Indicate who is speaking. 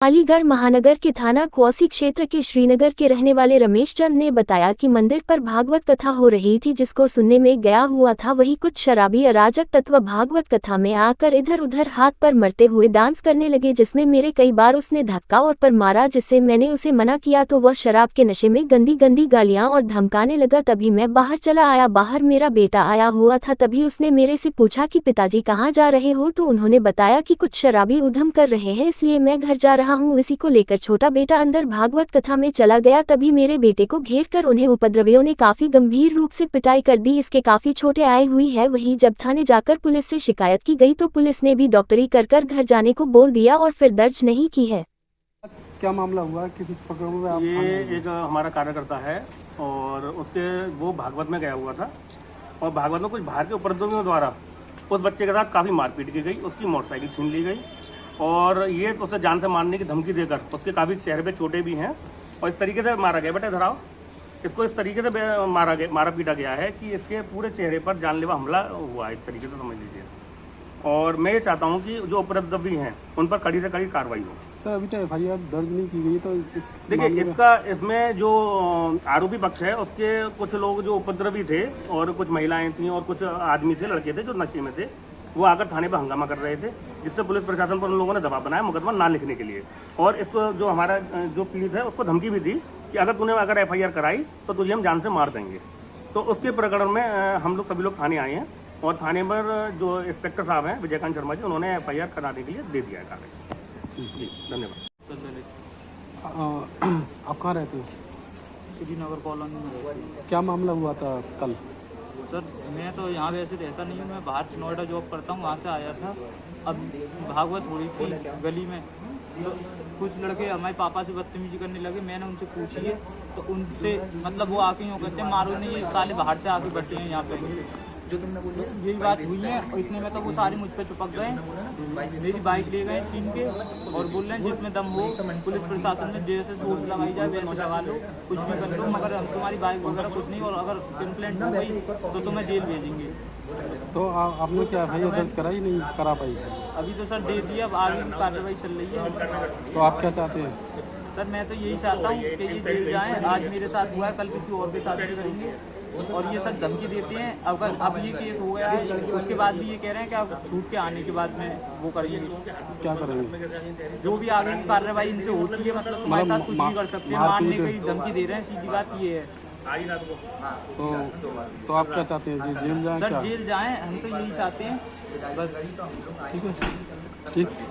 Speaker 1: अलीगढ़ महानगर के थाना क्वासी क्षेत्र के श्रीनगर के रहने वाले रमेश चंद ने बताया कि मंदिर पर भागवत कथा हो रही थी, जिसको सुनने में गया हुआ था। वही कुछ शराबी अराजक तत्व भागवत कथा में आकर इधर उधर हाथ पर मरते हुए डांस करने लगे, जिसमें मेरे कई बार उसने धक्का और पर मारा, जिससे मैंने उसे मना किया तो वह शराब के नशे में गंदी गंदी गालियां और धमकाने लगा। तभी मैं बाहर चला आया। बाहर मेरा बेटा आया हुआ था। तभी उसने मेरे से पूछा कि पिताजी कहाँ जा रहे हो, तो उन्होंने बताया कि कुछ शराबी उधम कर रहे हैं, इसलिए मैं घर जा रहा हूँ। इसी को लेकर छोटा बेटा अंदर भागवत कथा में चला गया। तभी मेरे बेटे को घेर कर उन्हें उपद्रवियों ने काफी गंभीर रूप से पिटाई कर दी। इसके काफी छोटे आई हुई है। वहीं जब थाने जाकर पुलिस से शिकायत की गई तो पुलिस ने भी डॉक्टरी कर घर जाने को बोल दिया और फिर दर्ज नहीं की है।
Speaker 2: क्या मामला हुआ, किसी प्रकरण में आप?
Speaker 3: ये एक हमारा कार्यकर्ता है और उसके वो भागवत में गया हुआ था और भागवत में कुछ बाहर के उपद्रवियों द्वारा उस बच्चे के साथ काफ़ी मारपीट की गई। उसकी मोटरसाइकिल छीन ली गई और ये उसे जान से मारने की धमकी देकर उसके काफ़ी चेहरे पे चोटें भी हैं और इस तरीके से मारा गया। बेटे धराओ, इसको इस तरीके से मारा पीटा गया है कि इसके पूरे चेहरे पर जानलेवा हमला हुआ है, इस तरीके से समझ लीजिए। और मैं ये चाहता हूँ कि जो उपद्रवी हैं उन पर कड़ी से कड़ी कार्रवाई हो।
Speaker 2: सर अभी तक FIR दर्ज नहीं की गई, तो
Speaker 3: देखिए इसमें जो आरोपी पक्ष है उसके कुछ लोग जो उपद्रवी थे और कुछ महिलाएं थी और कुछ आदमी थे, लड़के थे जो नशे में थे, वो आकर थाने पर हंगामा कर रहे थे, जिससे पुलिस प्रशासन पर उन लोगों ने दबाव बनाया मुकदमा ना लिखने के लिए। और इसको जो हमारा जो पीड़ित है उसको धमकी भी दी कि अगर तूने FIR कराई तो तुझे हम जान से मार देंगे। तो उसके प्रकरण में हम लोग सभी लोग थाने आए हैं और थाने पर जो इंस्पेक्टर साहब हैं विजयकांत शर्मा जी, उन्होंने FIR कराने के लिए दे दिया है कागज। जी धन्यवाद।
Speaker 2: आप कहाँ रहते हो?
Speaker 4: श्रीनगर कॉलोनी में।
Speaker 2: क्या मामला हुआ था कल?
Speaker 4: सर मैं तो यहाँ वैसे रहता नहीं हूँ, मैं बाहर नोएडा जॉब करता हूँ, वहाँ से आया था। अब भागवत हो रही थी गली में, तो कुछ लड़के हमारे पापा से बदतमीजी करने लगे। मैंने उनसे पूछी है तो उनसे मतलब वो आके यूँ कहते हैं मारो नहीं, ये साले बाहर से आके बैठे हैं यहाँ पे, जो तुमने बोली यही बात हुई है। और इतने में तो वो सारे मुझ पे चिपक गए, मेरी बाइक ले गए छीन के और बोल रहे हैं जिसमें दम हो पुलिस प्रशासन में जैसे सोर्स लगाई जाए वैसे लगा लो, कुछ भी कर लो, मगर हम तुम्हारी बाइक वगैरह कुछ नहीं, और अगर कंप्लेंट हो गई तो तुम्हें जेल भेजेंगे।
Speaker 2: तो आपने क्या FIR दर्ज कराई नहीं करा पाई?
Speaker 4: अभी तो सर दे दिया, अब आगे की कार्रवाई चल रही है।
Speaker 2: तो आप क्या चाहते हैं?
Speaker 4: सर मैं तो यही चाहता हूँ कि ये जेल जाएँ। आज मेरे साथ हुआ है, कल किसी और के साथ भी करेंगे। और ये सर धमकी देते हैं, अगर अब ये केस हो गया है उसके बाद भी ये कह रहे हैं कि आप छूट के आने के बाद में वो करेंगे। क्या
Speaker 2: करेंगे?
Speaker 4: जो भी आगे की कार्रवाई इनसे होती है, मतलब तुम्हारे साथ कुछ भी कर सकते हैं, मारने की धमकी दे रहे हैं, सीधी बात ये है।
Speaker 2: तो आप क्या चाहते हैं, जेल जाएं?
Speaker 4: सर जेल जाएं, हम तो यही चाहते हैं बस।
Speaker 2: ठीक है, ठीक।